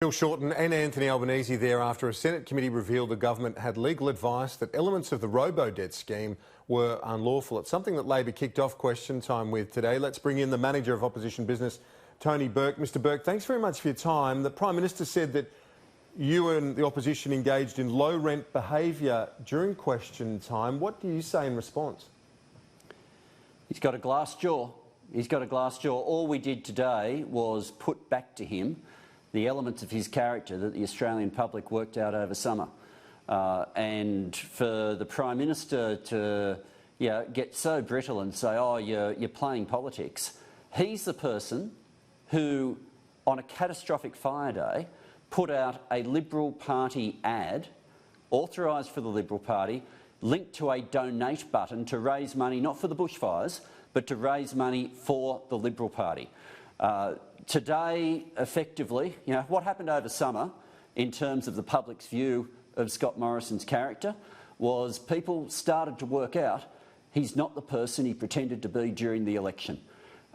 Bill Shorten and Anthony Albanese there after a Senate committee revealed the government had legal advice that elements of the robo-debt scheme were unlawful. It's something that Labor kicked off Question Time with today. Let's bring in the Manager of Opposition Business, Tony Burke. Mr Burke, thanks very much for your time. The Prime Minister said that you and the opposition engaged in low-rent behaviour during Question Time. What do you say in response? He's got a glass jaw. He's got a glass jaw. All we did today was put back to him the elements of his character that the Australian public worked out over summer. And for the Prime Minister to get so brittle and say, oh, you're playing politics, he's the person who, on a catastrophic fire day, put out a Liberal Party ad, authorised for the Liberal Party, linked to a donate button to raise money, not for the bushfires, but to raise money for the Liberal Party. Today, effectively, what happened over summer in terms of the public's view of Scott Morrison's character was people started to work out he's not the person he pretended to be during the election.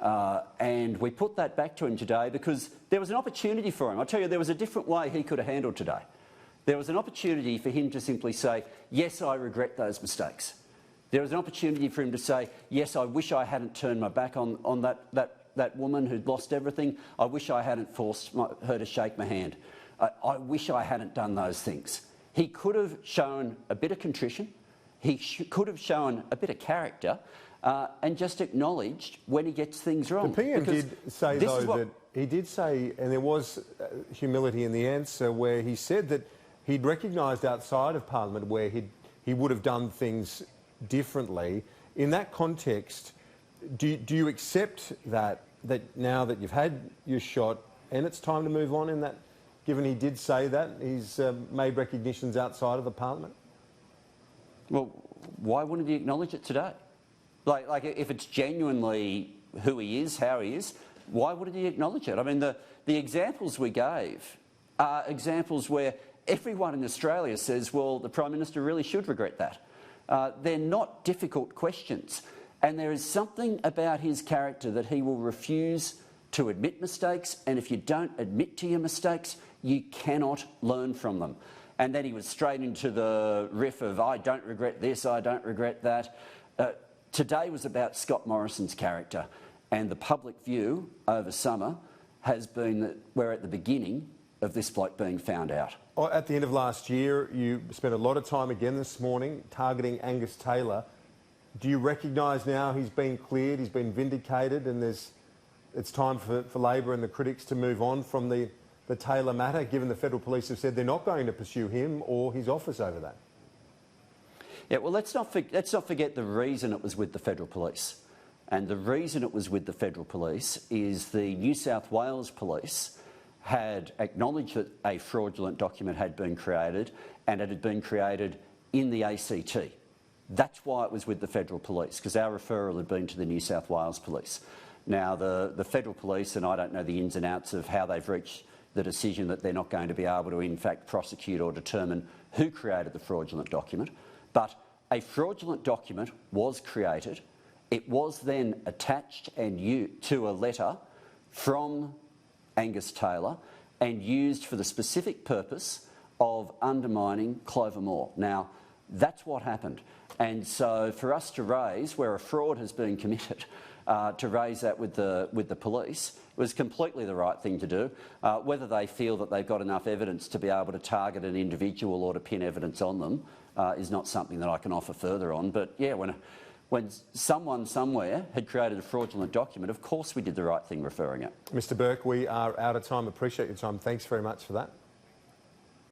And we put that back to him today because there was an opportunity for him. I tell you, there was a different way he could have handled today. There was an opportunity for him to simply say, yes, I regret those mistakes. There was an opportunity for him to say, yes, I wish I hadn't turned my back on that woman who'd lost everything. I wish I hadn't forced her to shake my hand. I wish I hadn't done those things. He could have shown a bit of contrition. He could have shown a bit of character and just acknowledged when he gets things wrong. The PM did say, though, that he did say, and there was humility in the answer, where he said that he'd recognised outside of Parliament where he would have done things differently. In that context, do you accept that now that you've had your shot and it's time to move on in that, given he did say that, he's made recognitions outside of the Parliament? Well, why wouldn't he acknowledge it today? Like if it's genuinely who he is, how he is, why wouldn't he acknowledge it? I mean, the examples we gave are examples where everyone in Australia says, well, the Prime Minister really should regret that. They're not difficult questions. And there is something about his character that he will refuse to admit mistakes, and if you don't admit to your mistakes, you cannot learn from them. And then he was straight into the riff of, I don't regret this, I don't regret that. Today was about Scott Morrison's character, and the public view over summer has been that we're at the beginning of this bloke being found out. At the end of last year, you spent a lot of time again this morning targeting Angus Taylor. Do you recognise now he's been cleared, he's been vindicated, and it's time for Labor and the critics to move on from the Taylor matter, given the Federal Police have said they're not going to pursue him or his office over that? Yeah, well, let's not forget the reason it was with the Federal Police. And the reason it was with the Federal Police is the New South Wales Police had acknowledged that a fraudulent document had been created, and it had been created in the ACT. That's why it was with the Federal Police, because our referral had been to the New South Wales Police. Now, the Federal Police, and I don't know the ins and outs of how they've reached the decision that they're not going to be able to, in fact, prosecute or determine who created the fraudulent document, but a fraudulent document was created. It was then attached to a letter from Angus Taylor and used for the specific purpose of undermining Clover Moore. Now, that's what happened. And so for us to raise, where a fraud has been committed, to raise that with the police was completely the right thing to do. Whether they feel that they've got enough evidence to be able to target an individual or to pin evidence on them is not something that I can offer further on. But yeah, when someone somewhere had created a fraudulent document, of course we did the right thing referring it. Mr Burke, we are out of time. Appreciate your time. Thanks very much for that.